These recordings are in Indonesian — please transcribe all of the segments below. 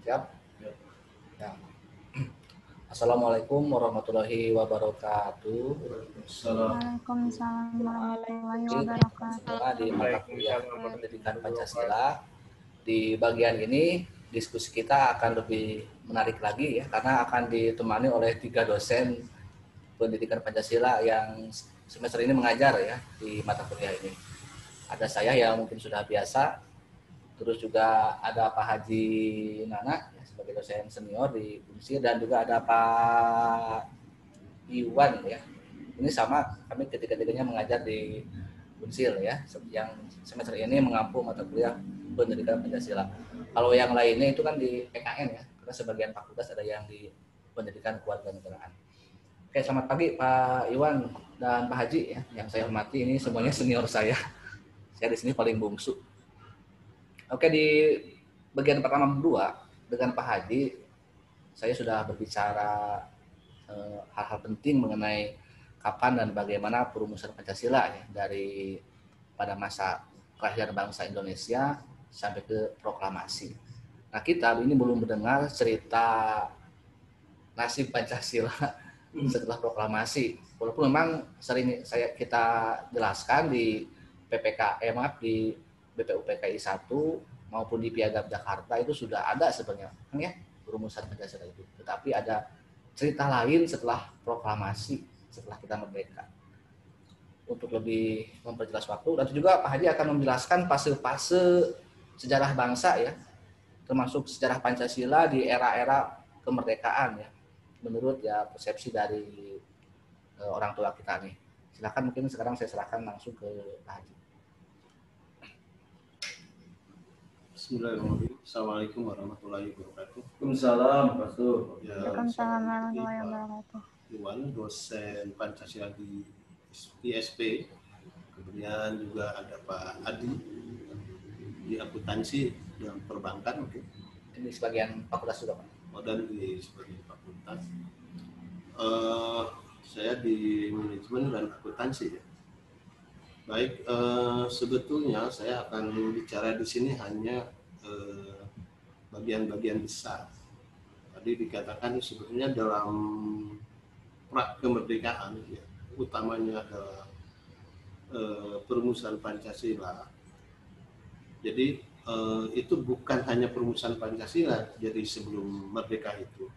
Siap? Ya. Assalamualaikum warahmatullahi wabarakatuh. Waalaikumsalam warahmatullahi wabarakatuh. Semua di mata kuliah pendidikan Pancasila. Di bagian ini diskusi kita akan lebih menarik lagi ya, karena akan ditemani oleh 3 dosen pendidikan Pancasila yang semester ini mengajar ya di mata kuliah ini. Ada saya yang mungkin sudah biasa, terus juga ada Pak Haji Nana ya, sebagai dosen senior di Unsir, dan juga ada Pak Iwan ya. Ini sama, kami ketiga-tiganya mengajar di Unsir ya, yang semester ini mengampu mata kuliah pendidikan Pancasila. Kalau yang lainnya itu kan di PKN ya, karena sebagian fakultas ada yang di pendidikan kewarganegaraan. Oke, selamat pagi Pak Iwan dan Pak Haji ya, yang saya hormati. Ini semuanya senior saya. Saya di sini paling bungsu. Oke, di bagian pertama berdua dengan Pak Haji, saya sudah berbicara hal-hal penting mengenai kapan dan bagaimana perumusan Pancasila ya, dari pada masa kelahiran bangsa Indonesia sampai ke proklamasi. Nah, kita ini belum mendengar cerita nasib Pancasila setelah proklamasi. Walaupun memang sering kita jelaskan di di BPUPKI 1 maupun di Piagam Jakarta itu sudah ada sebenarnya ya perumusan Pancasila itu. Tetapi ada cerita lain setelah proklamasi, setelah kita merdeka. Untuk lebih memperjelas waktu, dan juga Pak Haji akan menjelaskan fase-fase sejarah bangsa ya, termasuk sejarah Pancasila di era-era kemerdekaan ya, menurut ya persepsi dari orang tua kita nih. Silakan, mungkin sekarang saya serahkan langsung ke Pak Haji. Bismillahirrahmanirrahim. Assalamualaikum warahmatullahi wabarakatuh. Waalaikumsalam warahmatullahi wabarakatuh. Iwan, dosen Pancasila di ISP. Kemudian juga ada Pak Adi di akuntansi dan perbankan. Oke. Ini sebagian fakultas juga Pak. Dan di sebagai fakultas. Saya di manajemen dan akuntansi ya. Baik, sebetulnya saya akan bicara di sini hanya bagian-bagian besar. Tadi dikatakan sebetulnya dalam pra kemerdekaan, ya, utamanya adalah perumusan Pancasila. Jadi itu bukan hanya perumusan Pancasila, jadi sebelum merdeka itu,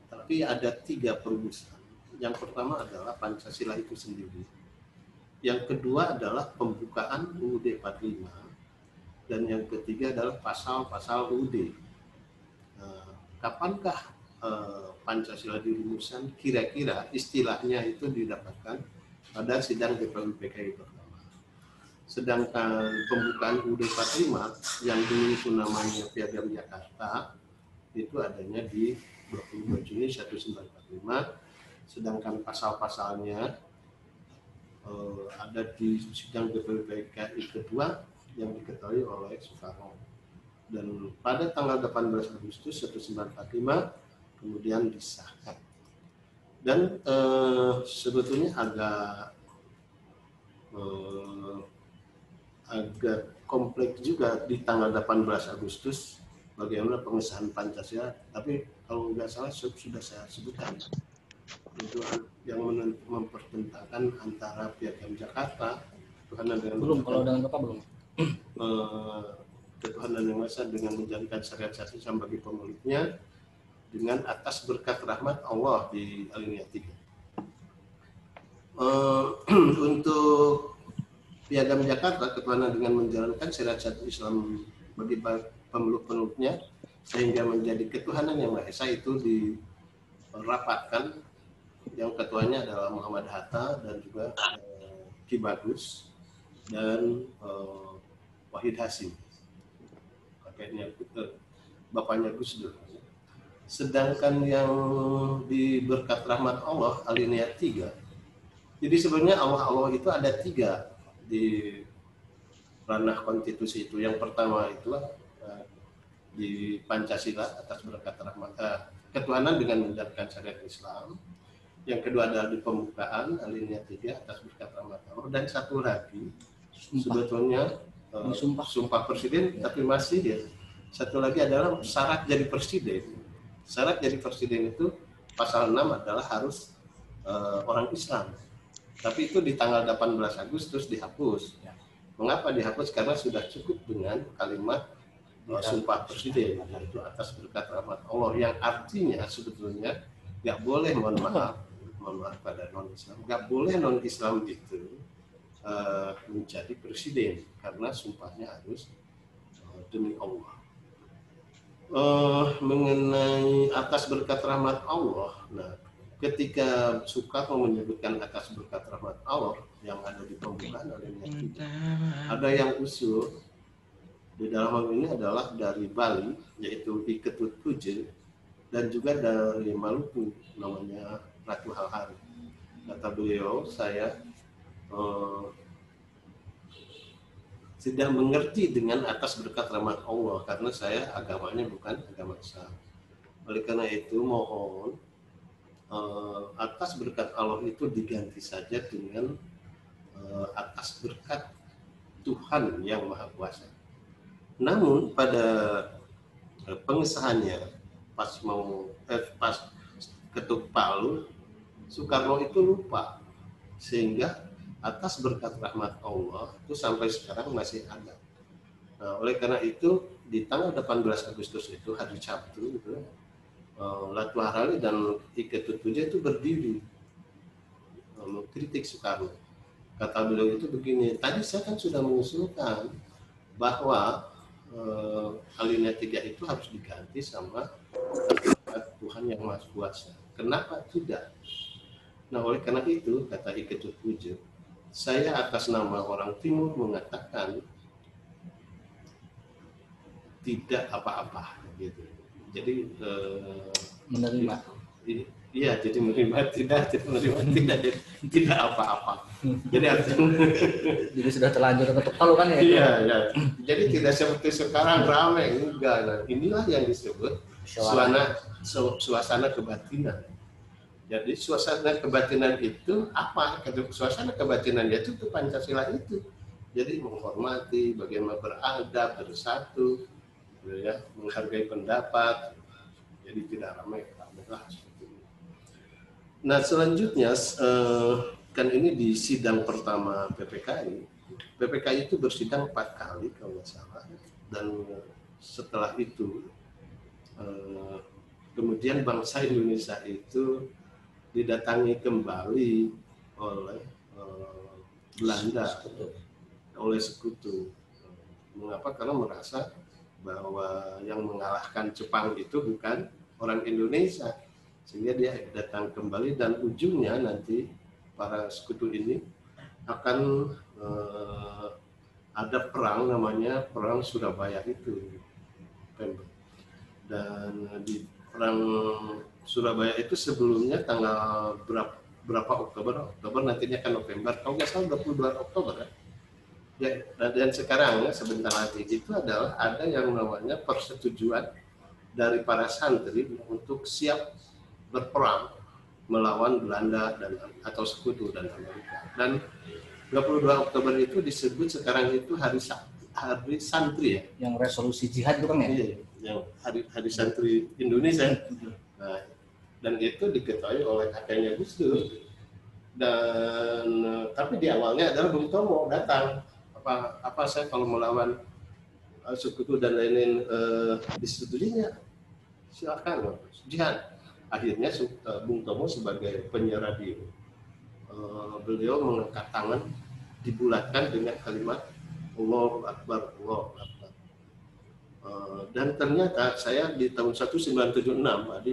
tapi ada 3 perumusan. Yang pertama adalah Pancasila itu sendiri. Yang kedua adalah pembukaan UUD 45, dan yang ketiga adalah pasal-pasal UUD. Kapankah Pancasila dirumuskan? Kira-kira istilahnya itu didapatkan pada sidang BPUPKI pertama. Sedangkan pembukaan UUD 45 yang dulu itu namanya Piagam Jakarta itu adanya di 22 Juni 1945, sedangkan pasal-pasalnya ada di sidang BPUPKI kedua yang diketahui oleh Soekarno, dan pada tanggal 18 Agustus 1945 kemudian disahkan. Dan sebetulnya agak kompleks juga di tanggal 18 Agustus bagaimana pengesahan Pancasila, tapi kalau nggak salah sudah saya sebutkan itu yang mempertentangkan antara Piagam Jakarta, ketuhanan dengan belum, kalau dengan Bapak belum. Ketuhanan yang Maha Esa dengan menjadikan syariat satu sebagai pemiliknya dengan atas berkat rahmat Allah di alinea 3. Untuk Piagam Jakarta, ketuhanan dengan menjalankan syariat satu Islam bagi pemeluk-pemeluknya sehingga menjadi ketuhanan yang Maha Esa itu dirapatkan. Yang ketuanya adalah Muhammad Hatta dan juga Ki Bagus dan Wahid Hasim, kakeknya bapaknya Gus Dur. Sedangkan yang di berkat rahmat Allah alinea 3, jadi sebenarnya Allah itu ada 3 di ranah konstitusi itu. Yang pertama itulah di Pancasila atas berkat rahmat ketuhanan dengan menjalankan syariat Islam. Yang kedua adalah di pembukaan alinea 3 atas berkat rahmat Allah, dan satu lagi sebetulnya sumpah presiden, tapi masih ya Satu lagi adalah syarat jadi presiden. Syarat jadi presiden itu pasal 6 adalah harus orang Islam. Tapi itu di tanggal 18 Agustus dihapus. Mengapa dihapus? Karena sudah cukup dengan kalimat sumpah presiden, yaitu atas berkat rahmat Allah, yang artinya sebetulnya nggak boleh, mohon maaf pada non-Islam, nggak boleh non-Islam itu menjadi presiden karena sumpahnya harus demi Allah. Mengenai atas berkat rahmat Allah, nah ketika Soekarno menyebutkan atas berkat rahmat Allah yang ada di pembukaan alinea 3, ada yang usul di dalam hal ini adalah dari Bali, yaitu di Ketut Puje, dan juga dari Maluku, namanya Ratu Halhari. Kata beliau, saya tidak mengerti dengan atas berkat rahmat Allah karena saya agamanya bukan agama Islam. Oleh karena itu mohon atas berkat Allah itu diganti saja dengan atas berkat Tuhan yang Maha Kuasa. Namun pada pengesahannya pas ketuk palu, Soekarno itu lupa, sehingga atas berkat rahmat Allah itu sampai sekarang masih ada. Nah, oleh karena itu di tanggal 18 Agustus itu hari Sabtu itu, Ratu Halhari dan Ketut Puje itu berdiri mengkritik Soekarno. Kata beliau itu begini, tadi saya kan sudah mengusulkan bahwa alinea 3 itu harus diganti sama Tuhan yang Maha Kuasa. Kenapa tidak? Nah, oleh karena itu, kata Ketut Puje, saya atas nama orang Timur mengatakan tidak apa-apa, gitu. Jadi menerima. Iya, jadi menerima tidak apa-apa. Jadi artinya Jadi sudah terlanjur ketuk palu kan ya? Iya, ya. Jadi tidak seperti sekarang ramai, enggak. Nah, inilah yang disebut suasana kebatinan. Jadi suasana kebatinan itu apa? Suasana kebatinan itu Pancasila itu. Jadi menghormati, bagaimana beradab, bersatu, ya, menghargai pendapat. Jadi tidak ramai lah. Nah, selanjutnya kan ini di sidang pertama PPKI. PPKI itu bersidang 4 kali kalau nggak salah. Dan setelah itu kemudian bangsa Indonesia itu didatangi kembali oleh Belanda, oleh sekutu. Mengapa? Karena merasa bahwa yang mengalahkan Jepang itu bukan orang Indonesia, sehingga dia datang kembali dan ujungnya nanti para sekutu ini akan ada perang, namanya Perang Surabaya itu. Dan di Perang Surabaya itu sebelumnya tanggal berapa Oktober nantinya kan November, kalau nggak salah 22 Oktober kan? Ya, dan sekarang sebentar lagi itu adalah ada yang namanya persetujuan dari para santri untuk siap berperang melawan Belanda atau sekutu dan Amerika. Dan 22 Oktober itu disebut sekarang itu hari santri ya. Yang resolusi jihad itu kan ya? Iya, yang hari santri Indonesia. Nah, dan itu diketahui oleh kakeknya Gus Dur. Dan tapi di awalnya adalah Bung Tomo datang. Apa saya kalau melawan sekutu dan lain-lain disetujuinya, silakan jihad. Akhirnya Bung Tomo sebagai penyiar radio, beliau mengangkat tangan, dibulatkan dengan kalimat Allahu Akbar, Allahu Akbar. Dan ternyata saya di tahun 1976 tadi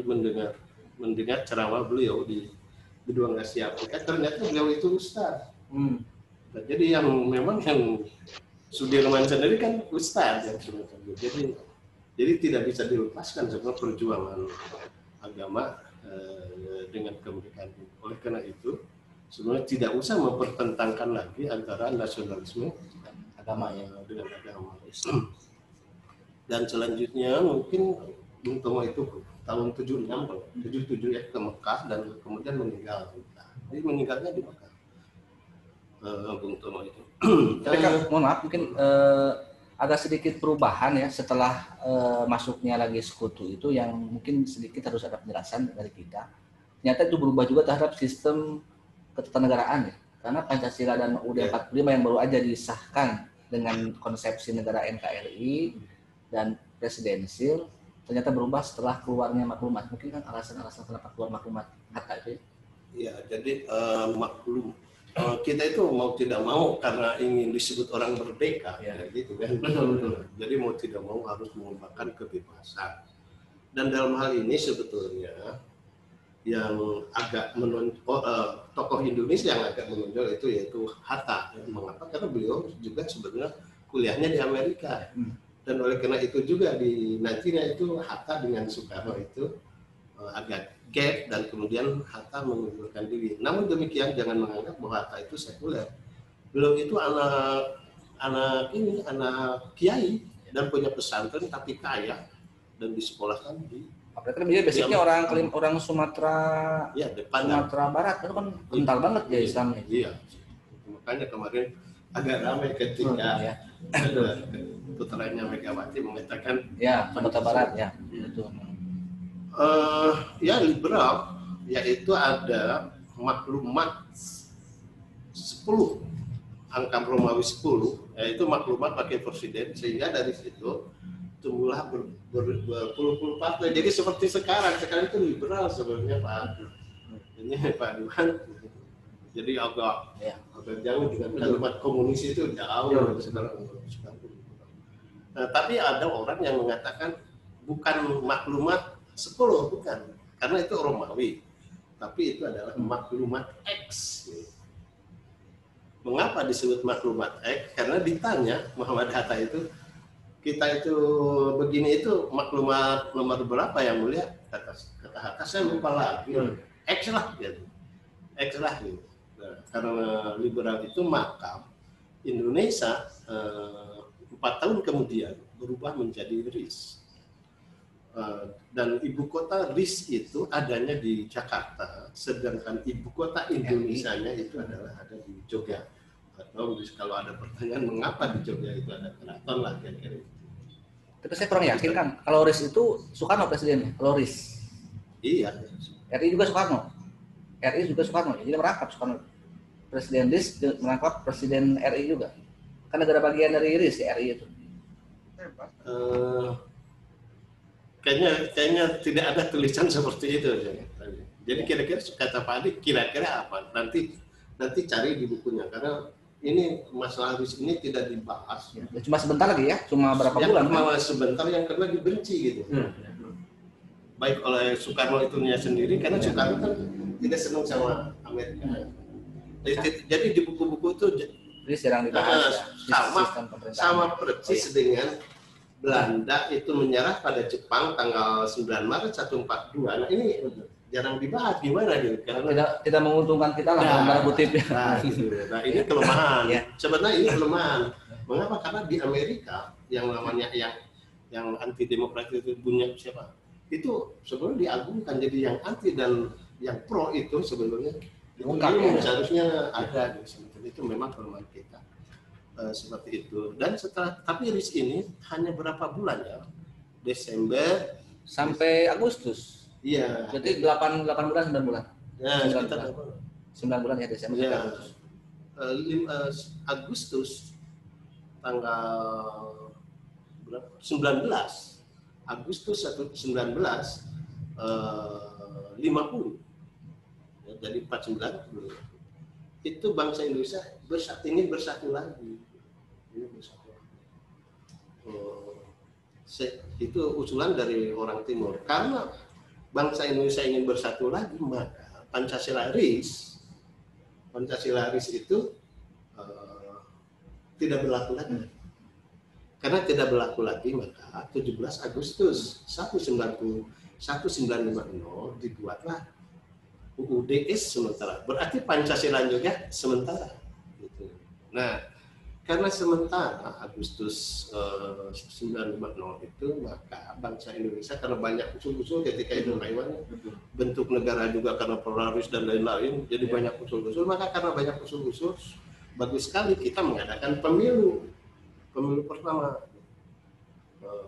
mendengar ceramah beliau di Gedung Asia Afrika, ternyata beliau itu ustaz. Nah, jadi yang memang yang Sudirman sendiri kan ustaz ya. Jadi tidak bisa dilepaskan sebuah perjuangan agama dengan kemerdekaan. Oleh karena itu sebenarnya tidak usah mempertentangkan lagi antara nasionalisme dan Agama ya. dengan agama. Dan selanjutnya mungkin Bung Tomo itu tahun 76 77 ya ke Mekah dan kemudian meninggal. Jadi meninggalnya di Mekah. Bung Tomo itu. Tapi kan, mohon maaf, mungkin agak sedikit perubahan ya setelah masuknya lagi sekutu itu, yang mungkin sedikit harus ada penjelasan dari kita. Ternyata itu berubah juga terhadap sistem ketatanegaraan ya. Karena Pancasila dan UUD 45 yang baru aja disahkan dengan konsepsi negara NKRI dan presidensil, ternyata berubah setelah keluarnya maklumat. Mungkin kan alasan-alasan kenapa keluar maklumat Hatta itu. Ya, jadi maklum kita itu mau tidak mau karena ingin disebut orang merdeka, ya gitu kan. Betul. Jadi mau tidak mau harus mengembangkan kebebasan. Dan dalam hal ini sebetulnya yang agak tokoh Indonesia yang agak menonjol itu yaitu Hatta. Mengapa? Karena beliau juga sebenarnya kuliahnya di Amerika. Dan oleh karena itu juga di nantinya itu Hatta dengan Soekarno itu agak gap, dan kemudian Hatta mengundurkan diri. Namun demikian jangan menganggap bahwa Hatta itu sekuler. Beliau itu anak kiai dan punya pesantren tapi kaya dan disekolahkan di. Apalagi dia basicnya orang Sumatera, ya, Sumatera Barat itu kan kental banget ya Islamnya. Iya. Makanya kemarin agak ramai ketika putranya Megawati mengatakan ya Sumatera Barat ya. Itu. Ya liberal, yaitu ada maklumat 10, angka Romawi 10, yaitu maklumat pakai presiden, sehingga dari situ tumbuhlah berpuluh-puluh partai. Jadi seperti sekarang itu liberal sebenarnya Pak. Ini Pak Duhan. Jadi agak jauh dengan kalimat komunis itu jauh sekarang. Nah, tapi ada orang yang mengatakan bukan maklumat 10, bukan, karena itu Romawi, tapi itu adalah maklumat X. Mengapa disebut maklumat X? Karena ditanya Muhammad Hatta itu, kita itu begini itu maklumat nomor berapa yang mulia? Kata Hatta, saya lupa lagi. X lah gitu. X lah gitu. Nah, karena liberal itu maka Indonesia 4 tahun kemudian berubah menjadi RIS. Dan ibu kota RIS itu adanya di Jakarta, sedangkan ibu kota Indonesianya itu adalah ada di Jogja. Atau kalau ada pertanyaan mengapa di Jogja itu ada keraton lah kira-kira. Tapi saya kurang yakin kan, kalau RIS itu Soekarno presidennya, kalau RIS. Iya. RI juga Soekarno. RI juga Soekarno, jadi merangkap Soekarno. Presiden RIS merangkap presiden RI juga. Kan negara bagian dari RIS ya RI itu. Kayaknya tidak ada tulisan seperti itu. Jadi kira-kira kata Pak Adi, kira-kira apa? Nanti cari di bukunya, karena ini masalah RIS ini tidak dibahas. Ya, cuma sebentar lagi ya, cuma berapa bulan? Malah sebentar, yang kedua dibenci gitu. Baik oleh Soekarno itunya sendiri, karena Soekarno kan tidak senang sama Amerika. Jadi di buku-buku itu RIS jarang dibahas. Sama persis dengan Belanda itu menyerah pada Jepang tanggal 9 Maret 142. Nah ini jarang dibahas gimana gitu. Karena tidak menguntungkan kita lah dalam tanda kutip ya. Nah ini kelemahan. Sebenarnya ini kelemahan. Mengapa? Karena di Amerika yang namanya yang anti demokrasi itu punya siapa? Itu sebenarnya diagungkan, jadi yang anti dan yang pro itu sebenarnya seharusnya ada. Itu memang kelemahan kita. Seperti itu. Dan tapi RIS ini hanya berapa bulan ya? Desember sampai Agustus. Iya. Jadi 8 bulan 9 bulan. Ya, 9 bulan ya Desember sampai Agustus. Agustus tanggal berapa? 19. Agustus 19 50. Ya, jadi 49. Itu bangsa Indonesia ingin bersatu lagi. Itu usulan dari orang Timur. Karena bangsa Indonesia ingin bersatu lagi, maka Pancasila RIS itu tidak berlaku lagi. Karena tidak berlaku lagi, maka 17 Agustus 1950 dibuatlah UUDS sementara, berarti Pancasila juga sementara. Gitu. Nah, karena sementara Agustus 1950 itu, maka bangsa Indonesia karena banyak usul-usul ketika itu bentuk negara juga karena pluralis dan lain-lain, jadi banyak usul-usul. Maka karena banyak usul-usul, bagus sekali kita mengadakan pemilu pertama.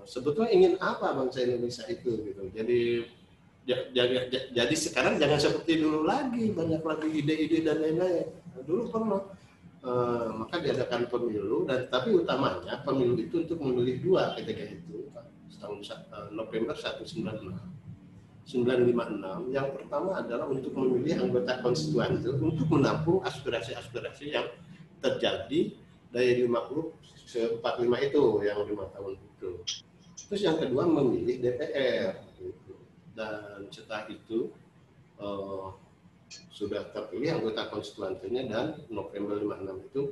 sebetulnya ingin apa bangsa Indonesia itu gitu. Jadi sekarang jangan seperti dulu lagi, banyak lagi ide-ide dan lain-lain. Dulu pernah maka diadakan pemilu, dan tapi utamanya pemilu itu untuk memilih dua ketika itu tahun November 1956. Yang pertama adalah untuk memilih anggota konstituante untuk menampung aspirasi-aspirasi yang terjadi dari 45 itu yang 5 tahun itu. Terus yang kedua memilih DPR gitu. Dan setelah itu sudah terpilih anggota konstituantenya, dan November 56 itu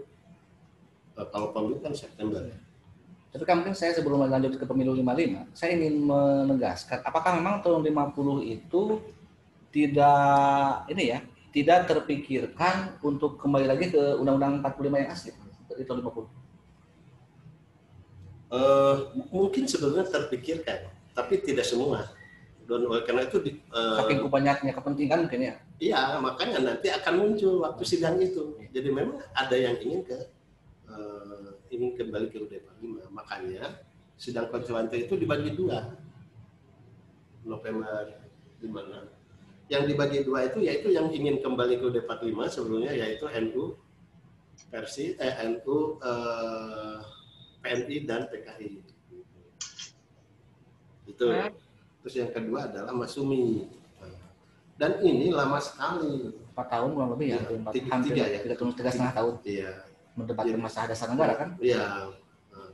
kalau pemilu kan September. Tapi kan mungkin saya sebelum lanjut ke pemilu 55, saya ingin menegaskan apakah memang tahun 50 itu tidak terpikirkan untuk kembali lagi ke Undang-Undang 45 yang asli di tahun 50? Mungkin sebenarnya terpikirkan, tapi tidak semua. Dan oleh karena itu saking banyaknya kepentingan mungkin ya. Iya, makanya nanti akan muncul waktu sidang itu. Jadi memang ada yang ingin kembali ke UUD 45. Makanya sidang konstituante itu dibagi dua. November 56. Yang dibagi dua itu yaitu yang ingin kembali ke UUD 45 sebelumnya, yaitu NU versi NU PNI dan PKI. Itu. Terus yang kedua adalah Masumi. Dan ini lama sekali. 4 tahun kurang lebih ya. 3,5 tahun. Iya. Mendebatkan masa dasar negara kan? Iya.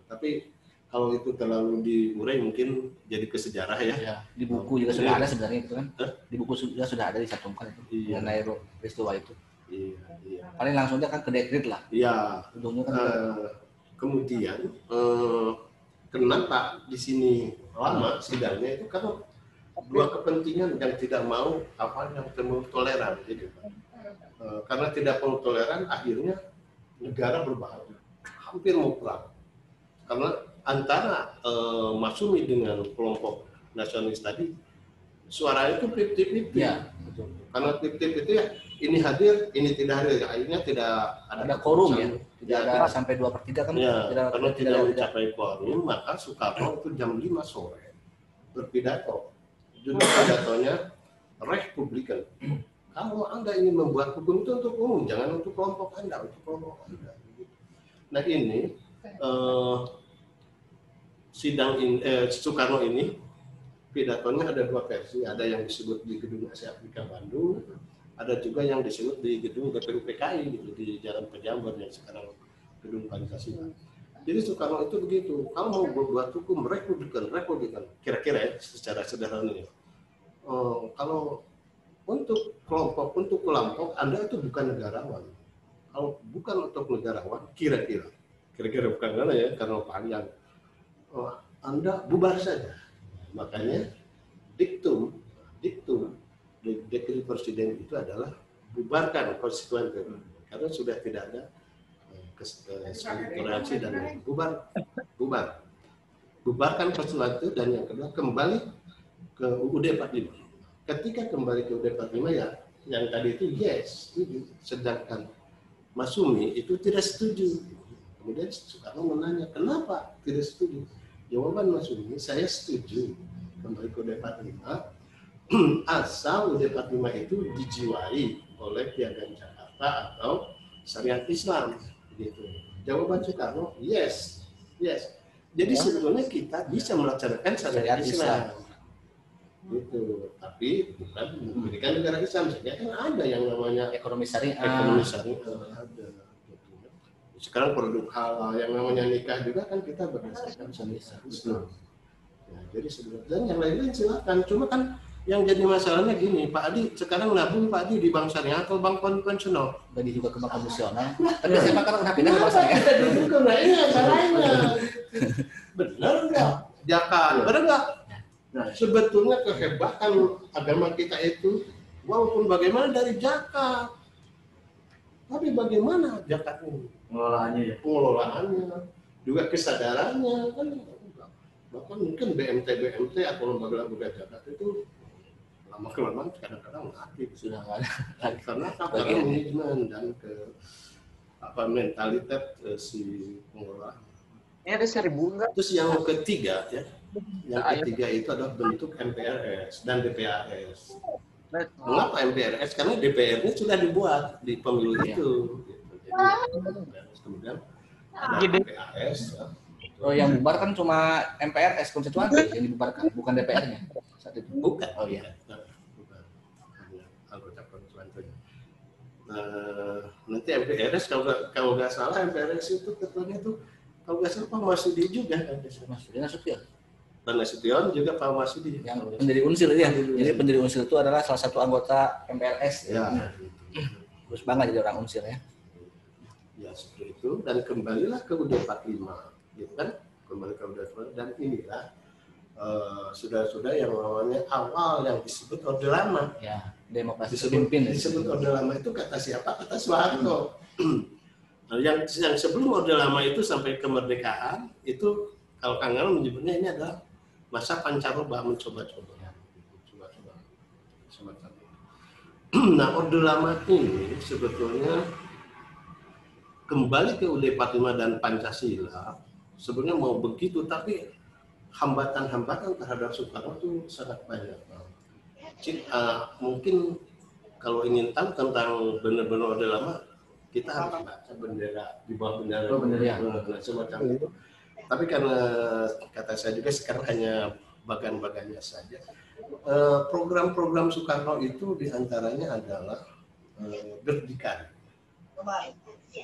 Tapi kalau itu terlalu diurai mungkin jadi ke sejarah ya. Iya. Di buku juga sudah ada sebenarnya itu kan. Di buku juga sudah ada dicantumkan itu. Iya. Mengenai peristiwa itu. Iya. Paling langsung aja kan ke dekret lah. Iya. Ujungnya kan kemudian kenapa di sini lama sidangnya itu karena dua kepentingan yang tidak mau yang toleran, gitu. Karena tidak mau toleran, akhirnya negara berbahaya, hampir mau perang. Karena antara Masumi dengan kelompok nasionalis tadi suaranya itu 50-50. Ya, betul. Karena 50-50 itu ya, ini hadir, ini tidak hadir, akhirnya tidak ada quorum ya. Tidak ada sampai 2/3 kan? Ya, karena tidak mencapai quorum, maka Soekarno itu jam 5 sore berpidato. Judul pidatonya Republikan. Kalau Anda ingin membuat hukum itu untuk umum, jangan untuk kelompok Anda, untuk kelompok Anda. Nah ini Soekarno ini pidatonya ada dua versi, ada yang disebut di Gedung Asia Afrika Bandung, ada juga yang disebut di Gedung GPU PKI gitu, di Jalan Pejambon yang sekarang Gedung Pancasila. Jadi Soekarno itu begitu, kalau mau berbuat hukum Republikan, kira-kira ya secara sederhananya. Kalau untuk kelompok Anda itu bukan negarawan. Kalau bukan untuk negarawan, kira-kira bukan karena ya, karena panjang. Anda bubar saja. Makanya diktum dekret presiden itu adalah bubarkan konstituante, karena sudah tidak ada toleransi dan lain. Bubarkan konstituante, dan yang kedua kembali ke UUD 45. Ketika kembali ke UUD 45 ya, yang tadi itu yes, setuju. Sedangkan Masumi itu tidak setuju. Kemudian Soekarno menanya, kenapa tidak setuju? Jawaban Masumi, saya setuju kembali ke UUD 45 asal UUD 45 itu dijiwai oleh Piagam Jakarta atau syariat Islam, gitu. Jawaban Soekarno, yes. Jadi sebetulnya kita bisa melaksanakan syariat Islam, gitu. Tapi bukan memberikan negara Islam saja, kan ada yang namanya ekonomi syariah. Ada. Sekarang produk halal yang namanya nikah juga kan kita berdasarkan syariat Islam. Ya, jadi sebenarnya dan yang lain-lain silakan. Cuma kan yang jadi masalahnya gini, Pak Adi sekarang nabung Pak Adi di bank syariah atau bank konvensional? Bagi juga ke bank konvensional. Tapi siapa kan udah pindah ke bank syariah? Nah ini masalahnya. Benar nggak? Zakat, benar nggak? Nah, sebetulnya kehebatan agama kita itu, walaupun bagaimana dari zakat, tapi bagaimana zakat ini? Pengelolaannya, juga kesadarannya kan. Bahkan mungkin BMT atau lembaga zakat itu lama-kelamaan kadang-kadang aktif Sudah nggak ada. karena manajemen dan mentalitas si pengelola Ini ada 1000 enggak? Terus yang ketiga ya, yang ketiga itu adalah bentuk MPRS dan DPRS. Mengapa MPRS? Karena DPR-nya sudah dibuat di pemilu itu. Gitu. Jadi, kemudian ada MPRS. Ya. Oh, yang bubar kan cuma MPRS konstituante yang dibubarkan, bukan DPR-nya saat itu. Bukan. Oh iya. Bukan. Hanya anggota konstituante. Nanti MPRS kalau nggak salah MPRS itu ketuanya tuh kalau nggak salah Pak Masudi juga kan. Masudi Nasution. Pak Nasution juga Pak Masudi. Yang pendiri Unsil ya. Jadi pendiri Unsil itu adalah salah satu anggota MPRS. Ya. Terus bangga jadi orang Unsil ya. Ya seperti itu dan kembalilah ke UUD 45. Gitu kan, kembali ke UUD dan inilah sudah yang namanya awal yang disebut Orde Lama. Ya, demokrasi terpimpin. Disebut Orde Lama itu kata siapa? Kata Soeharto. Yang sebelum Orde Lama itu sampai kemerdekaan itu kalau Kang Ngal menyebutnya ini adalah masa pancaroba, mencoba-coba. Coba-coba. Semacam itu. Nah, Orde Lama ini sebetulnya kembali ke UUD 45 dan Pancasila sebenarnya mau begitu, tapi hambatan-hambatan terhadap Soekarno itu sangat banyak. Mungkin kalau ingin tahu tentang benar-benar Orde Lama, kita harus baca bendera di bawah bendera semacam itu. Tapi karena kata saya juga sekarang hanya bagan-bagannya saja. Program-program Soekarno itu diantaranya adalah berdikari,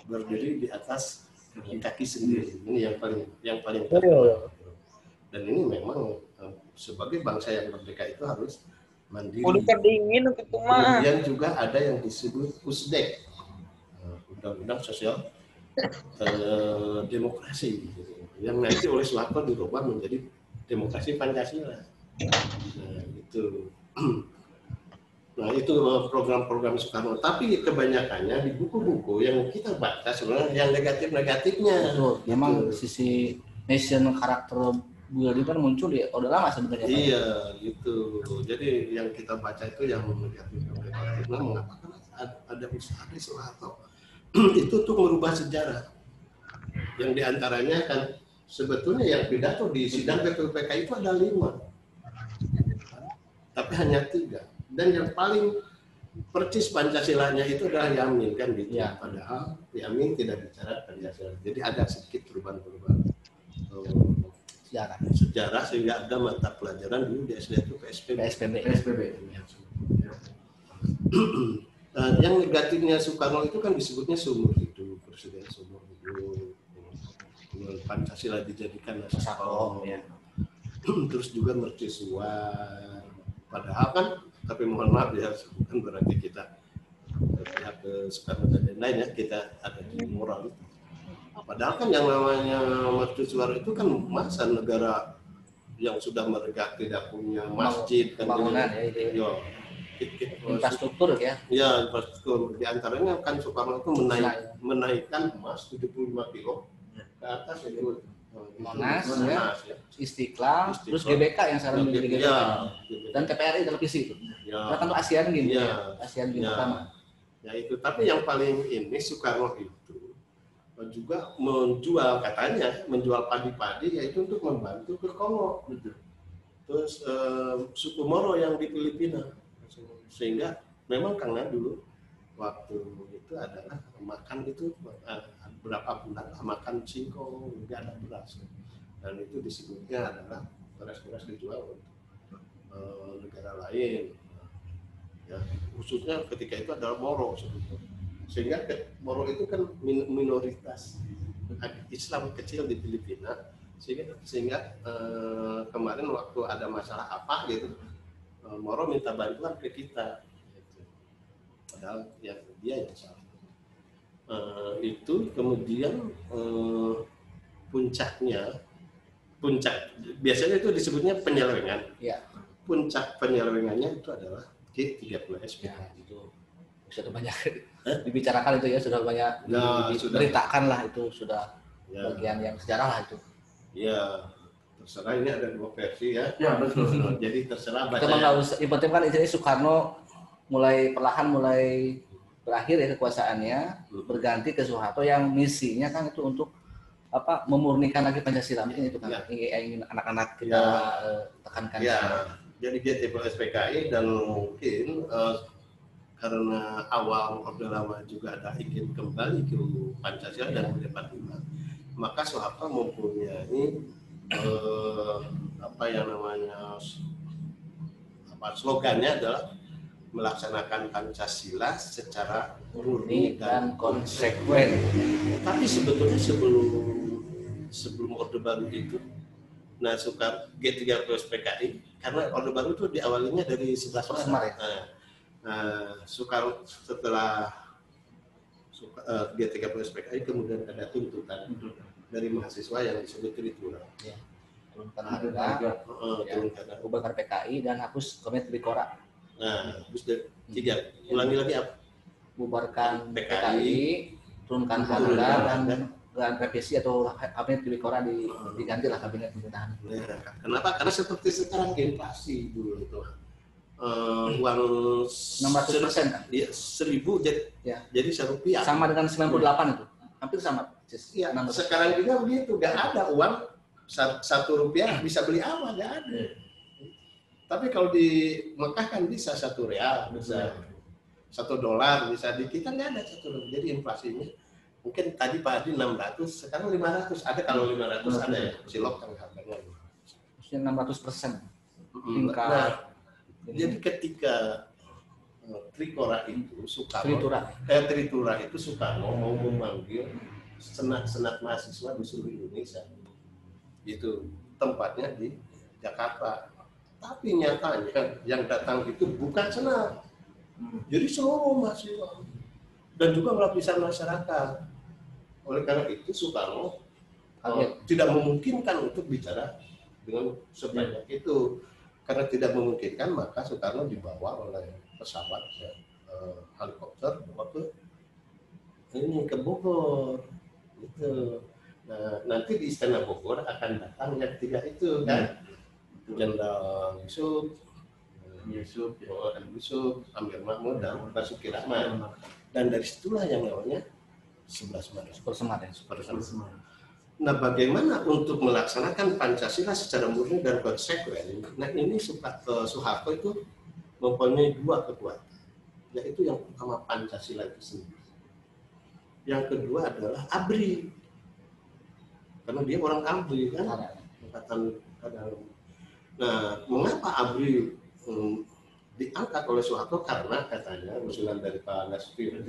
berdiri di atas kaki sendiri. Ini yang paling dan ini memang sebagai bangsa yang merdeka itu harus mandiri. Udah dingin gitu mah. Kemudian juga ada yang disebut USDEK, Undang-Undang Sosial Demokrasi, yang nanti oleh Soeharto dirubah menjadi Demokrasi Pancasila. Nah, itu. Nah, itu program-program Soekarno. Tapi kebanyakannya di buku-buku yang kita baca sebenarnya yang negatif-negatifnya. Betul. Memang sisi nation karakter building kan muncul di Orde Lama sebenarnya. Iya, gitu. Jadi yang kita baca itu yang negatif-negatif. Nah, mengatakan ada usaha Soeharto itu tuh merubah sejarah. Yang diantaranya kan sebetulnya yang pidato di sidang BPUPK itu ada 5, tapi hanya 3. Dan yang paling percis Pancasilanya itu adalah Yamin kan gitu. Ya. Padahal Yamin tidak bicara Pancasila. Jadi ada sedikit perubahan-perubahan sejarah sehingga ada mata pelajaran dulu di SD itu PSBB. Yang negatifnya Soekarno itu kan disebutnya seumur hidup, presiden seumur hidup. Pancasila dijadikan naskah. Ya. Terus juga mercusuar. Padahal kan tapi mohon maaf ya, bukan berarti kita pihak ke Soekarno dan lain-lain ya, kita ada di moral itu. Padahal kan yang namanya mercusuar itu kan masa negara yang sudah merdeka tidak punya masjid kan bangunan ya, infrastruktur ya. Ya, infrastruktur. Di antaranya kan Soekarno itu menaikkan emas 75 kilo ke atas itu. Monas ya. Istiqlal, terus GBK yang sekarang menjadi GBK. Dan TPRI televisi itu. Karena kan itu ASEAN Games ASEAN Games pertama. Ya itu, tapi yang paling ini Soekarno itu juga menjual, katanya menjual padi-padi yaitu untuk membantu ke Kongo. Terus suku Moro yang di Filipina. Sehingga memang karena dulu waktu itu adalah makan itu berapa bulan makan singkong, nggak ada beras, dan itu disebutnya adalah beras-beras dijual untuk negara lain, ya khususnya ketika itu adalah Moro sebetulnya. Sehingga Moro itu kan minoritas Islam kecil di Filipina, sehingga kemarin waktu ada masalah apa gitu, Moro minta bantuan ke kita, padahal ya dia yang salah. Itu kemudian puncak biasanya itu disebutnya penyelewengan. Ya. Puncak penyelewengannya itu adalah G30SP. Ya, itu sudah banyak dibicarakan itu ya, sudah banyak diberitakan lah, itu sudah bagian yang sejarah lah itu. Ya, terserah, ini ada 2 versi ya. Ya betul. Jadi terserah baca. Kita nggak usah, yang penting kan ini Soekarno mulai berakhir ya kekuasaannya, berganti ke Soeharto yang misinya kan itu untuk memurnikan lagi Pancasila, mungkin itu kan Ya. ingin anak-anak kita tekankan. Ya, jadi GTPS PKI dan mungkin karena awal Orde Lama juga ada ingin kembali ke Pancasila dan Budaya 45, maka Soeharto mempunyai slogannya adalah melaksanakan Pancasila secara murni dan konsekuen. Tapi sebetulnya sebelum Orde Baru itu, nah G30 PKI, karena Orde Baru itu diawalinya dari 11 Maret. Soekarno setelah G30 PKI kemudian ada tuntutan dari mahasiswa yang disebut Tritura. Ya. Turunkan harga, bubarkan PKI dan hapus Komite Bikora. Nah, terus tiga, ulangi lagi apa? Bubarkan PKI, turunkan harga dan revisi atau Komite Bikora digantilah kabinet pemerintahan. Nah, kenapa? Karena seperti sekarang inflasi dulu itu uang 600% kan? Iya, 1.000 jadi Rp1. Sama dengan 98 itu, hampir sama. Iya, sekarang juga begitu, nggak ada uang Rp1 bisa beli apa, nggak ada. Tapi kalau di Mekah kan bisa Rp1, bisa $1, bisa di kita nggak ada $1. Jadi inflasinya mungkin tadi Pak Adi 600, sekarang 500. Ada kalau 500 ada ya, cilok kan harganya. Maksudnya 600%. Tingkat. Nah, jadi ketika Tritura itu Soekarno mau memanggil senat mahasiswa di seluruh Indonesia. Itu tempatnya di Jakarta. Tapi nyatanya yang datang itu bukan senat. Jadi seluruh mahasiswa dan juga lapisan masyarakat. Oleh karena itu Soekarno tidak memungkinkan untuk bicara dengan sebanyak itu. Karena tidak memungkinkan, maka Soekarno dibawa oleh pesawat helikopter ke Bogor. Gitu. Nah, nanti di Istana Bogor akan datang yang tiga itu kan, Jenderal Yusuf, Amir Mahmud dan Basuki Rahmat. Dan dari situlah yang namanya 11 Maret. Nah, bagaimana untuk melaksanakan Pancasila secara murni dan konsekuen? Nah, ini Soeharto itu mempunyai dua kekuatan, yaitu yang pertama Pancasila itu sendiri. Yang kedua adalah ABRI, karena dia orang ABRI kan, Angkatan Kadal. Nah, mengapa ABRI diangkat oleh Soeharto? Karena katanya usulan dari Pak Nasir.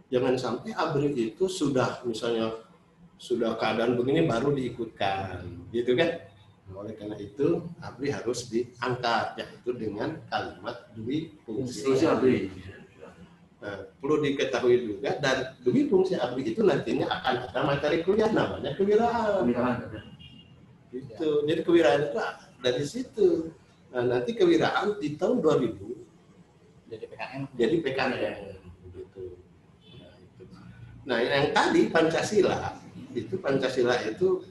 Jangan sampai ABRI itu sudah keadaan begini baru diikutkan, gitu kan? Oleh karena itu ABRI harus diangkat, yaitu dengan kalimat dui fungsi ABRI. Nah, perlu diketahui juga, dan dui fungsi ABRI itu nantinya akan ada materi kuliah namanya kewiraan. Itu, jadi kewiraan itu dari situ. Nah, nanti kewiraan di tahun 2000 jadi PKN. Gitu. Nah, yang tadi Pancasila itu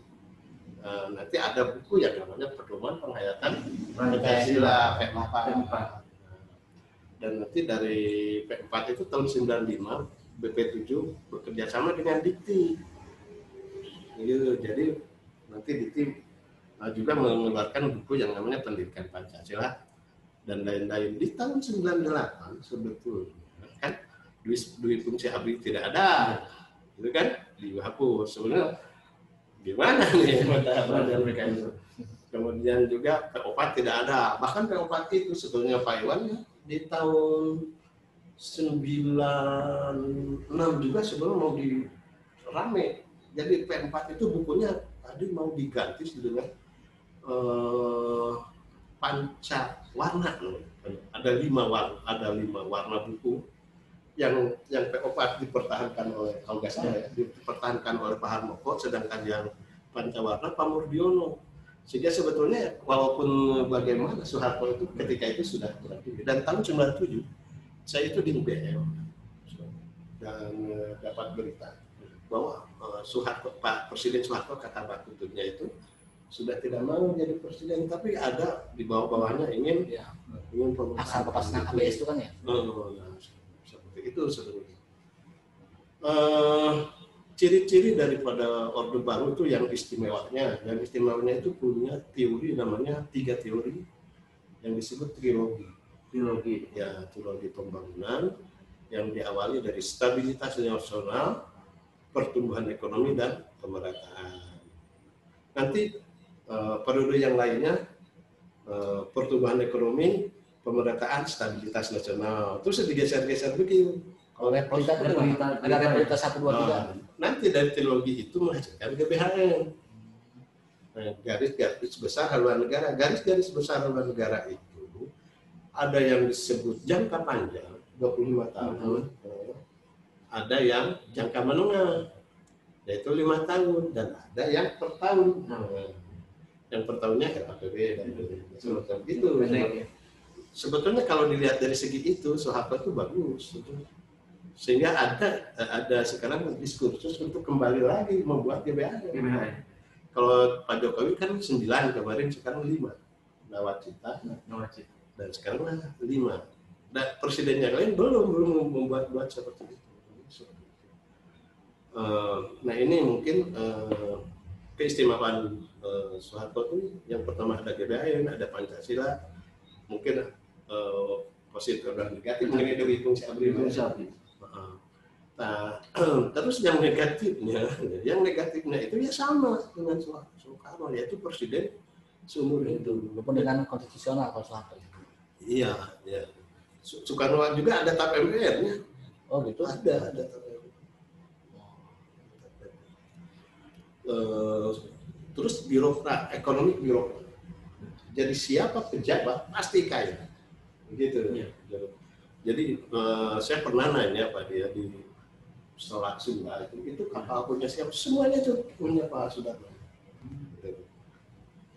nanti ada buku yang namanya Pedoman Penghayatan Pancasila P4. Dan nanti dari P4 itu tahun 95 BP7 bekerja sama dengan Dikti. Jadi nanti Dikti juga mengeluarkan buku yang namanya Pendidikan Pancasila dan lain-lain. Di tahun 98 sebetulnya kan dui fungsi ABRI tidak ada. Itu kan dihapus. Sebenarnya gimana nih mereka itu. Kemudian juga P4 tidak ada. Bahkan P4 itu sebetulnya Pak Iwan di tahun 96 juga sebelum mau dirame. Jadi P4 itu bukunya tadi mau diganti dengan pancawarna loh. Ada 5 warna buku. Yang P4 dipertahankan oleh kalau nggak salah ya, dipertahankan oleh Pak Harmoko, sedangkan yang Pancawarna Pak Murdiono. Sehingga sebetulnya walaupun bagaimana Soeharto itu ketika itu sudah berakhir. Dan tahun 97 saya itu di UGM dan dapat berita bahwa Pak Presiden Soeharto kata bakutnya itu sudah tidak mau jadi presiden, tapi ada di bawah-bawahnya ingin asal kepasang ABS itu kan ya. Seperti itu sebetulnya. ciri-ciri daripada Orde Baru itu yang istimewanya. Yang istimewanya itu punya teori namanya 3 teori yang disebut trilogi. Trilogi. Ya, trilogi pembangunan yang diawali dari stabilitas nasional, pertumbuhan ekonomi, dan pemerataan. Nanti periode yang lainnya pertumbuhan ekonomi, pemerataan, stabilitas nasional. Terus digeser-geser begitu. Oleh peringkat ada prioritas 1, 2, 3. Nanti dari trilogi itu menghasilkan GBHN. Garis-garis besar haluan negara. Garis-garis besar haluan negara itu ada yang disebut jangka panjang 25 tahun, ada yang jangka menengah yaitu 5 tahun, dan ada yang per tahun. Yang per tahunnya RAPB dan semacam itu. Sebetulnya kalau dilihat dari segi itu, Soeharto itu bagus. Sehingga ada sekarang diskursus untuk kembali lagi membuat GBHN. Kalau Pak Jokowi kan 9 kemarin, sekarang 5. Nawacita. Dan sekarang 5. Dan presiden yang lain belum membuat seperti itu. Nah ini mungkin keistimewaan Soeharto itu yang pertama ada GBHN, ada Pancasila, mungkin positif dan negatif mungkin itu hitung si Abri. Nah, terus yang negatifnya itu ya sama dengan Soekarno, yaitu presiden seumur hidup. Walaupun dengan konstitusional kalau Soeharto. Iya. Soekarno juga ada TAP MPR-nya. Oh gitu. Ada TAP MPR. Terus birokrat, ekonomi birokrat. Jadi siapa pejabat pasti kaya. Begitu. Ya. Jadi saya pernah nanya Pak dia di Selat Sunda itu kapal punya siapa? Semuanya itu punya Pak Sudarmo.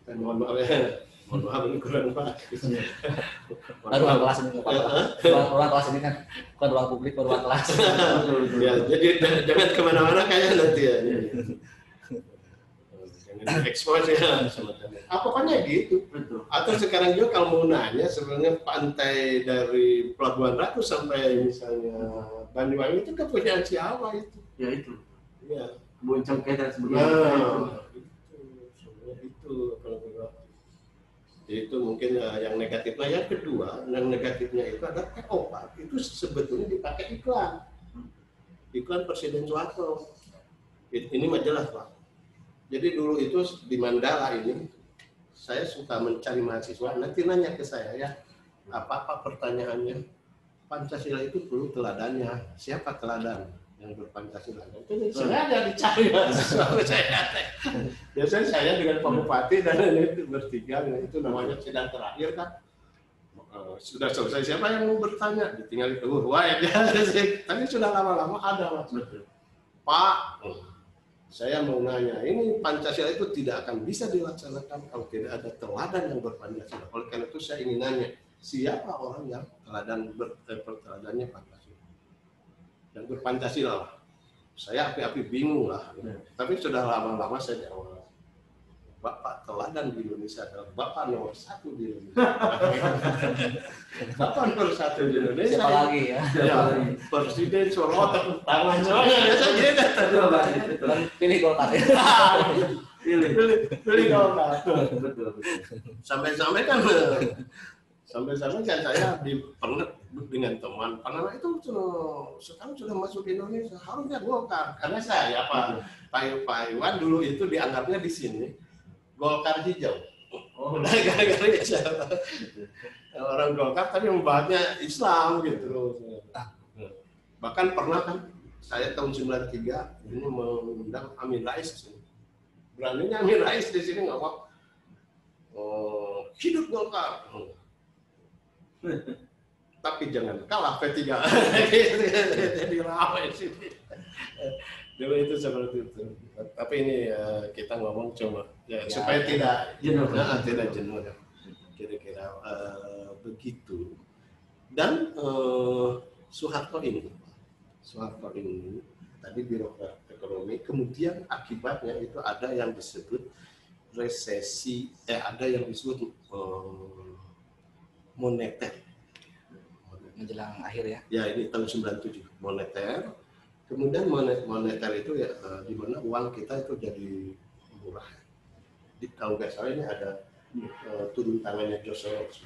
Dan mohon maaf ini kurang Pak. Ruang kelas ini nggak apa-apa. Ruang kelas ini kan bukan ruang publik, ruang kelas. Ya, jadi jangan kemana-mana kayak nanti ya. Jangan ekspos ya semacamnya. Pokoknya gitu. Betul. Atau sekarang juga kalau mau nanya sebenarnya pantai dari Pelabuhan Ratu sampai misalnya Banyuwangi itu kepunyaan siapa itu? Ya itu. Ya. Kebun cengkeh dan sebagainya. Itu kalau itu mungkin yang negatifnya. Yang kedua, yang negatifnya itu ada PO-Pak. Itu sebetulnya dipakai iklan Presiden Soeharto. Ini majalah Pak. Jadi dulu itu di Mandala ini saya suka mencari mahasiswa, nanti nanya ke saya ya, apa pertanyaannya, Pancasila itu perlu teladannya, siapa teladan yang berpancasila? Itu sengaja dicari mahasiswa saya. Biasanya saya dengan Pak Bupati dan itu bertiga, itu namanya sidang terakhir kan. Sudah selesai, siapa yang mau bertanya? Tinggal itu, wah ya, tapi sudah lama-lama ada Mas. Pak, saya mau nanya, ini Pancasila itu tidak akan bisa dilaksanakan kalau tidak ada teladan yang berpancasila. Oleh karena itu saya ingin nanya, siapa orang yang teladannya Pancasila? Yang berpancasila lah. Saya api-api bingung lah. Tapi sudah lama-lama saya jawab, Bapak teladan di Indonesia adalah Bapak nomor 1 di Indonesia. Bapak nomor 1 di Indonesia. Siapa lagi ya? Ya, Presiden Soeharto tepuk tangan semuanya. Biasanya gitu. Pilih Golkar ya. Pilih Golkar. Betul. Sampai-sampai kan saya pernah dengan teman karena itu sekarang sudah masuk ke Indonesia, harusnya Golkar. Karena saya Pak Iwan dulu itu dianggapnya di sini Golkar hijau. Gara-gara hijau. Orang Golkar tapi membahasnya Islam gitu. Bahkan pernah kan saya tahun 93 ini mengundang Amin Rais di sini. Beraninya Amin Rais di sini ngomong, hidup Golkar. Tapi jangan kalah P3. Jadi ramai sini. Dulu itu seperti itu. Tapi ini kita ngomong cuma ya, supaya tidak jenuh. Kira-kira begitu. Dan Soeharto ini tadi birokrat ekonomi, kemudian akibatnya itu ada yang disebut resesi, ada yang disebut moneter. Menjelang akhir ya. Ya ini tahun 97 moneter. Kemudian moneter itu ya di mana uang kita itu jadi murah. Di tahun nggak salah ini ada turun tangannya George Soros.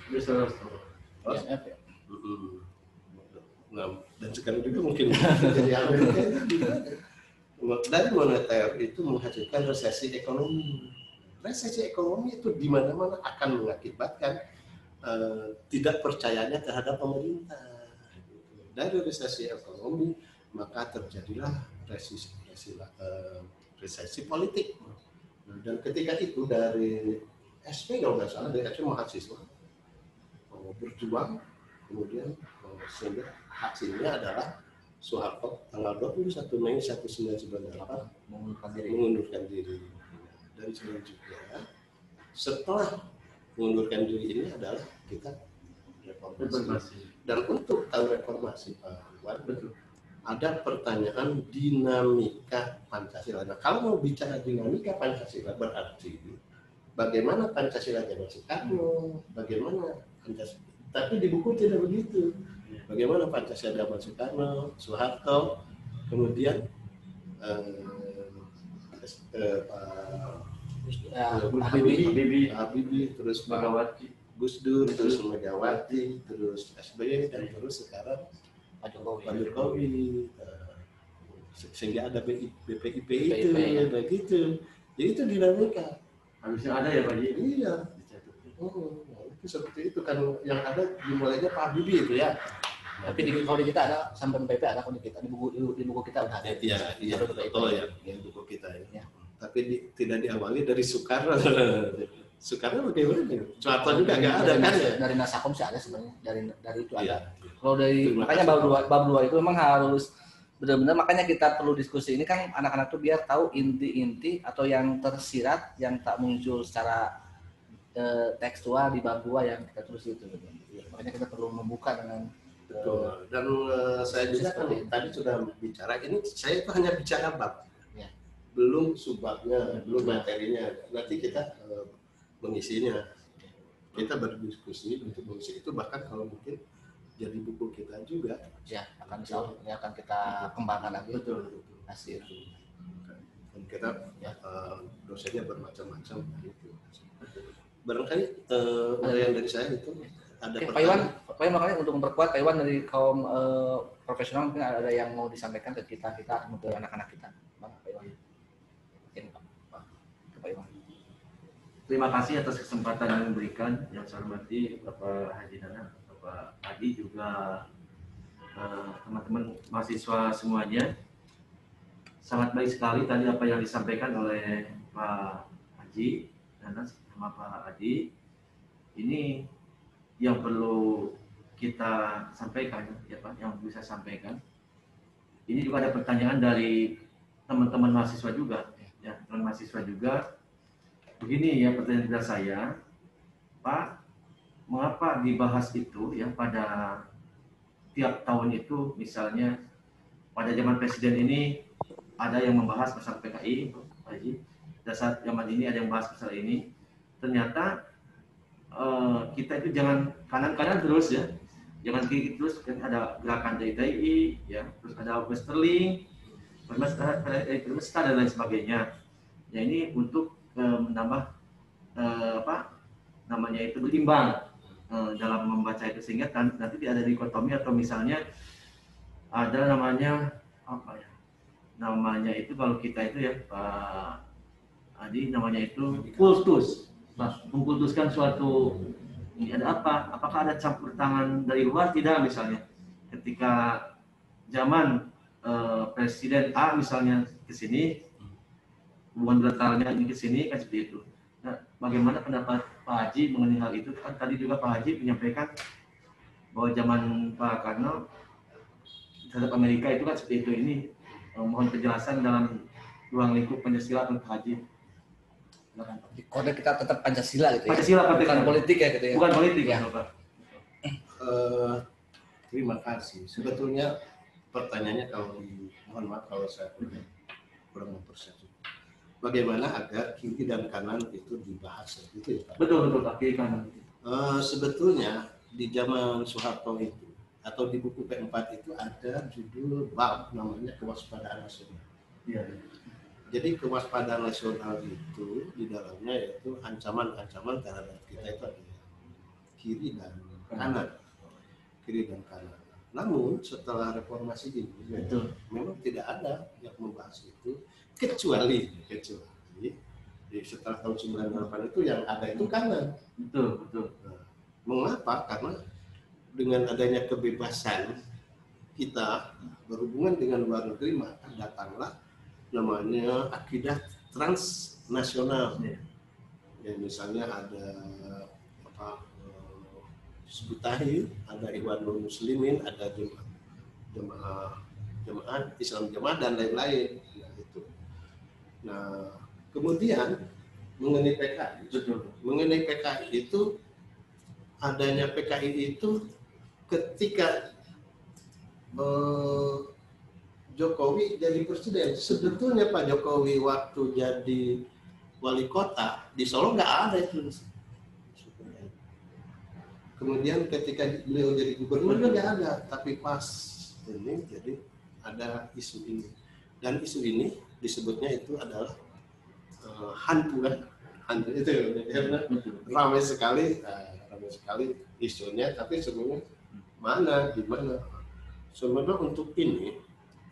IMF ya. Nah, dan sekarang juga mungkin jadi Amerika juga. Dari moneter itu menghasilkan resesi ekonomi. Resesi ekonomi itu di mana-mana akan mengakibatkan tidak percayanya terhadap pemerintah. Dari resesi ekonomi maka terjadilah resesi politik. Dan ketika itu dari SP kalau nggak salah dari SP mahasiswa berjuang, kemudian sehingga hasilnya adalah Soeharto tanggal 21 Mei 1998 mengundurkan diri. Dan selanjutnya setelah mengundurkan diri ini adalah kita reformasi. Dan untuk tahun reformasi Pak Iwan, ada pertanyaan dinamika Pancasila. Nah, kalau mau bicara dinamika Pancasila berarti bagaimana Pancasila zaman Soekarno, bagaimana Pancasila. Tapi di buku tidak begitu. Bagaimana Pancasila zaman Soekarno, Soeharto, kemudian Habibie, terus Megawati, Gus Dur, terus Megawati, terus SBY, dan terus sekarang Pak Jokowi. Pak Jokowi. Sehingga ada BPIP BPIP, itu, ya. begitu. Jadi itu dinamika. harusnya ada ya Pak Ji? Iya. Itu seperti itu kan yang ada dimulainya Pak Habibie itu ya. Tapi kalau di kita ada sampai PP ada kalau di kita di buku kita udah ada. Iya, betul ya, yang buku kita ya. Ya. Tapi tidak diawali dari Soekarno. Soekarno bagaimana? Soeharto juga nggak ada kan ya? Dari Nasakom sih ada sebenarnya, dari itu ada. Iya. Kalau dari Terima makanya kasih. bab 2 itu memang harus benar-benar, makanya kita perlu diskusi ini kan anak-anak tuh biar tahu inti-inti atau yang tersirat yang tak muncul secara tekstual di bab 2 yang kita tulis itu. Makanya kita perlu membuka dengan Betul. Dan saya juga kan tadi sudah bicara, ini saya itu hanya bicara bab, Ya. belum subbabnya, belum materinya. Nanti kita mengisinya. Kita berdiskusi untuk mengisi itu, bahkan kalau mungkin jadi buku kita juga. ya akan ini akan kita kembangkan lagi Betul. hasil. Dan kita Ya. dosennya bermacam-macam. Gitu. Barangkali yang dari saya itu ada Oke, Pak Iwan makanya untuk memperkuat Pak Iwan dari kaum profesional mungkin ada yang mau disampaikan ke kita ke anak-anak kita. Bang, Pak Iwan. Mungkin Pak Iwan. Terima kasih atas kesempatan yang diberikan. Yang saya hormati Bapak Haji Nana, Bapak Adi, juga teman-teman mahasiswa semuanya. Sangat baik sekali tadi apa yang disampaikan oleh Pak Haji Nana sama Pak Adi. Ini yang perlu kita sampaikan, ya Pak, yang bisa sampaikan. Ini juga ada pertanyaan dari teman-teman mahasiswa juga, ya, teman mahasiswa juga. Begini ya pertanyaan dari saya, Pak, mengapa dibahas itu ya pada tiap tahun itu, misalnya pada zaman presiden ini ada yang membahas masalah PKI, Pak Haji, pada saat zaman ini ada yang membahas masalah ini, ternyata kita itu jangan kanan-kanan terus ya, jangan kiri terus, kan ada gerakan DTI, ya, terus ada Westerling, Permesta dan lain sebagainya. Ya ini untuk menambah apa namanya itu berimbang dalam membaca itu, sehingga nanti tidak ada dikotomi atau misalnya ada namanya apa ya, namanya itu kalau kita itu ya Pak Adi, namanya itu kultus. Mengkultuskan suatu, ini ada apa? Apakah ada campur tangan dari luar? Tidak, misalnya ketika zaman Presiden A misalnya ke sini, hubungan bilateralnya ini ke sini, kan seperti itu. Nah, bagaimana pendapat Pak Haji mengenai hal itu? Kan tadi juga Pak Haji menyampaikan bahwa zaman Pak Karno terhadap Amerika itu kan seperti itu. Ini mohon penjelasan dalam ruang lingkup Pancasila untuk Pak Haji. Kode kita tetap Pancasila gitu ya. Pancasila, bukan politik ya gitu ya. Bukan politik ya. Pak. Terima kasih. Sebetulnya pertanyaannya mohon maaf kalau saya kurang mempersepsi. Bagaimana agar kiri dan kanan itu dibahas gitu ya Pak? Betul Pak, kiri kanan. Sebetulnya di zaman Soeharto itu atau di buku P4 itu ada judul bab namanya kewaspadaan nasional. Iya. Jadi kewaspadaan nasional itu di dalamnya yaitu ancaman-ancaman terhadap kita itu ada kiri dan kanan, kiri dan kanan. Namun setelah reformasi ini memang tidak ada yang membahas itu kecuali setelah tahun 98 itu yang ada itu kanan. Betul. Nah, mengapa? Karena dengan adanya kebebasan kita berhubungan dengan luar negeri maka datanglah namanya akidah transnasional. Ya, misalnya ada Hizbut-Tahrir, ada Ikhwanul Muslimin, ada jemaah Islam Jemaah dan lain-lain. Nah, itu. Nah, kemudian mengenai PKI, mengenai PKI itu adanya PKI itu ketika Jokowi jadi presiden. Sebetulnya Pak Jokowi waktu jadi wali kota di Solo nggak ada itu. Kemudian ketika beliau jadi gubernur nggak ada, tapi pas ini jadi ada isu ini. Dan isu ini disebutnya itu adalah hantu kan, hantu itu ramai sekali isunya. Tapi sebenarnya gimana? Sebenarnya untuk ini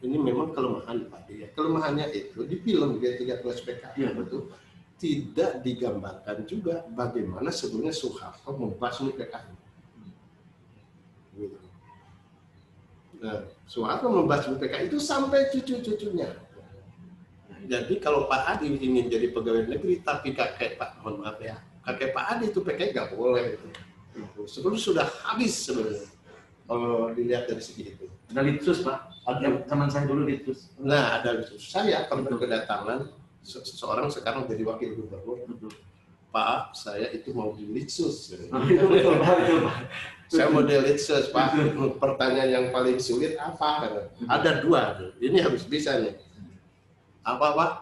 memang kelemahan Pak dia. Kelemahannya itu di film G30 PKI itu tidak digambarkan juga bagaimana sebenarnya Soeharto membasmi PKI. Gitu. Nah, Soeharto membasmi PKI itu sampai cucu-cucunya. Jadi kalau Pak Adi ingin jadi pegawai negeri tapi kakek Pak Adi itu PKI nggak boleh. Sebelum sudah habis sebenarnya. Kalau dilihat dari segi itu. Ada litsus Pak, zaman saya dulu litsus. Nah, ada litsus. Saya pernah kedatangan seseorang sekarang jadi wakil gubernur. Pak, saya itu mau di litsus. Betul, Pak. Saya mau di litsus, Pak. Pertanyaan yang paling sulit apa? Ada dua. Ini harus bisa nih. Apa, Pak?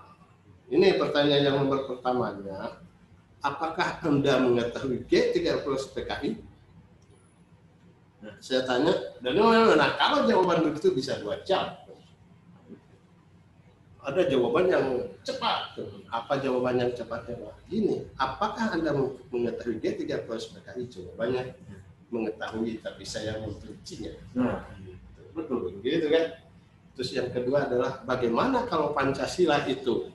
Ini pertanyaan yang nomor pertamanya. Apakah Anda mengetahui G30 PKI? Nah, saya tanya, dan nah kalau jawaban begitu bisa 2 jam. Ada jawaban yang cepat. Apa jawaban yang cepatnya? Gini, apakah Anda mengetahui G30 PKI? Jawabannya mengetahui, tapi saya membencinya. Nah, betul. Gitu kan? Terus yang kedua adalah bagaimana kalau Pancasila itu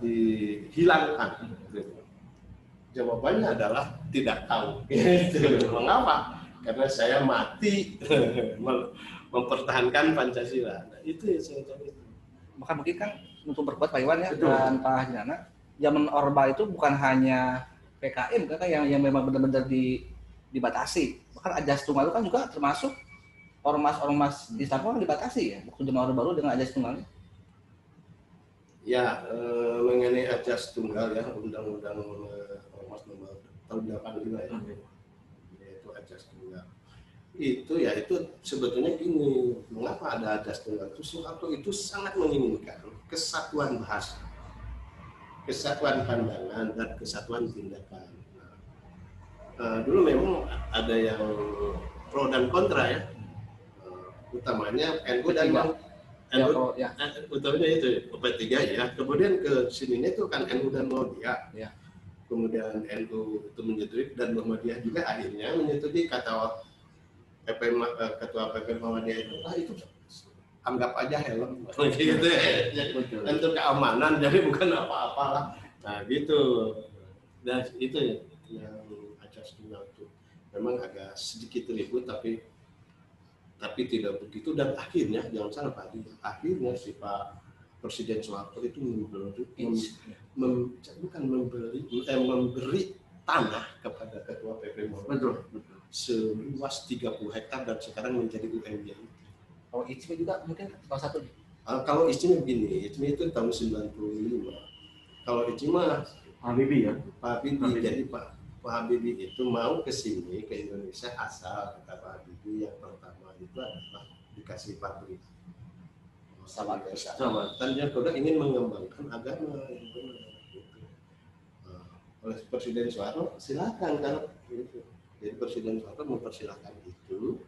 dihilangkan? Jawabannya adalah tidak tahu. Mengapa? Karena saya mati mempertahankan Pancasila. Nah, itu yang saya tahu. Maka mungkin kan untuk berbuat Pak Iwan ya dan Pak Haji, zaman Orba itu bukan hanya PKI, kan yang memang benar-benar dibatasi. Bahkan Ajas Tunggal itu kan juga termasuk ormas Islam kan dibatasi ya. Waktu zaman Orde Baru dengan Ajas Tunggal. Ya, mengenai Ajas Tunggal ya, Undang-Undang Ormas nomor tahun 85 ya, yaitu Ajas Tunggal. Itu sebetulnya gini, mengapa ada Ajas Tunggal itu? Soeharto itu sangat menginginkan kesatuan bahasa, kesatuan pandangan dan kesatuan tindakan. Dulu memang ada yang pro dan kontra ya, utamanya NU dan utamanya itu P3 ya. Kemudian ke sininya itu kan NU dan Muhammadiyah. Ya. Kemudian NU itu menyetujui dan Muhammadiyah juga akhirnya menyetujui ketua PP Muhammadiyah itu anggap aja helm gitu ya. Untuk keamanan jadi bukan apa-apalah. Nah gitu. Dan itu yang Ajas Tunggal itu memang agak sedikit ribut tapi tidak begitu. Dan akhirnya jangan salah Pak Adi, akhirnya si Pak Presiden Soeharto itu memberi tanah kepada ketua PP Muhammadiyah seluas 30 hektar dan sekarang menjadi UMY. Kalau ICMI juga mungkin salah satu. Kalau ICMI begini, ICMI itu tahun 95. Kalau ICMI Pak Habibie ya. Pak Habibie, jadi Pak Habibie itu mau ke sini ke Indonesia asal kata Pak Habibie yang pertama itu adalah dikasih pabrik. Sama. Dan yang kedua ingin mengembangkan agama yang benar. Oleh Presiden Soeharto silakan kalau gitu. Jadi Presiden Soeharto mempersilahkan itu,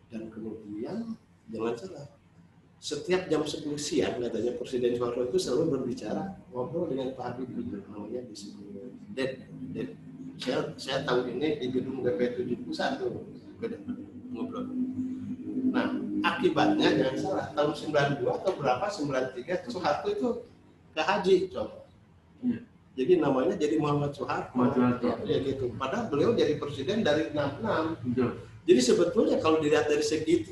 dan kemudian jangan salah, setiap jam 10 siang katanya Presiden Soeharto itu selalu berbicara, ngobrol dengan Pak Habibie, namanya disebut Ded. Saya tahu ini di gedung BP 71 ngobrol. Nah, akibatnya jangan salah, tahun 92 atau berapa, 93 Soeharto itu ke haji, coba. Jadi namanya jadi Muhammad Soeharto. Ya gitu. Padahal beliau jadi presiden dari 66. Jadi sebetulnya kalau dilihat dari segi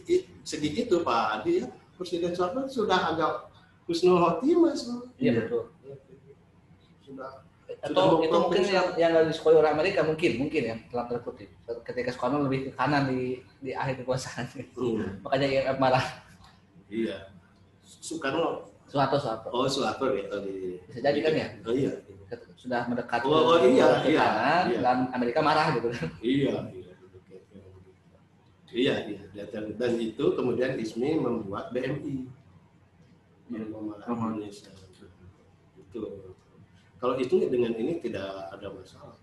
itu Pak Adi ya, Presiden Soeharto sudah agak husnul khotimah. Iya betul. Sudah. Atau itu mungkin yang nggak disukai orang Amerika mungkin ya dalam tanda kutip. Ketika Soekarno lebih ke kanan di akhir kekuasaan. Makanya IMF marah. Iya. Soeharto. Oh Soeharto gitu bisa jadi kan ya? Oh iya. Sudah mendekat ke kanan dan Amerika marah gitu. Iya. Dan itu kemudian ISMI membuat BMI. Indonesia. Itu. Kalau itu dengan ini tidak ada masalah.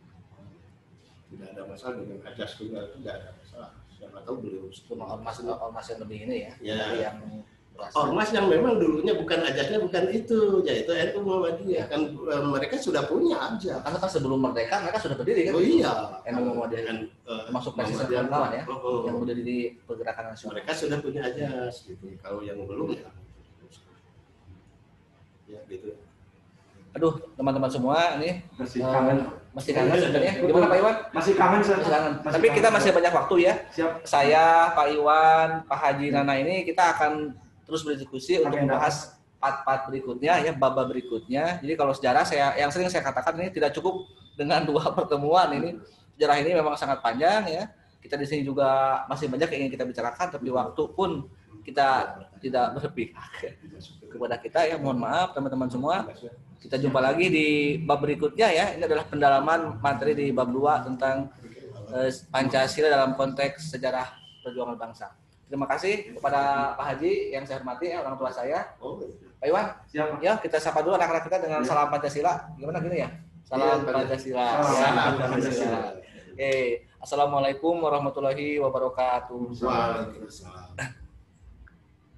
Tidak ada masalah dengan Ajas juga tidak ada masalah. Siapa tahu beliau cuma ormas yang lebih ini ya. Yang ormas yang memang dulunya bukan Ajasnya bukan itu, yaitu NU Muhammadiyah. Kan mereka sudah punya aja. Karena kan sebelum merdeka mereka sudah berdiri kan. Oh iya. NU Muhammadiyah termasuk basis kawan ya. Yang udah di pergerakan nasional. Mereka sudah punya Ajas gitu. Kalau yang belum ya gitu. Aduh, teman-teman semua ini masih kangen sebenarnya. Gimana Pak Iwan? Masih kangen. Tapi kita masih banyak waktu ya. Siap. Saya, Pak Iwan, Pak Haji Nana ini kita akan terus berdiskusi untuk membahas part-part berikutnya ya, bab berikutnya. Jadi kalau sejarah yang sering saya katakan ini tidak cukup dengan 2 pertemuan ini. Sejarah ini memang sangat panjang ya. Kita di sini juga masih banyak yang ingin kita bicarakan, tapi waktu pun kita tidak berpihak kepada kita ya. Mohon maaf teman-teman semua. Kita jumpa lagi di bab berikutnya ya. Ini adalah pendalaman materi di bab 2 tentang Pancasila dalam konteks sejarah perjuangan bangsa. Terima kasih kepada Pak Haji yang saya hormati ya, orang tua saya. Pak Iwan, siap. Ya kita sapa dulu anak-anak kita dengan salam Pancasila. Gimana gini ya? Salam Pancasila. Salam Pancasila. Oke, assalamualaikum warahmatullahi wabarakatuh.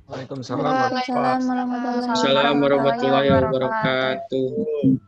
Waalaikumsalam warahmatullahi Assalamualaikum warahmatullahi wabarakatuh.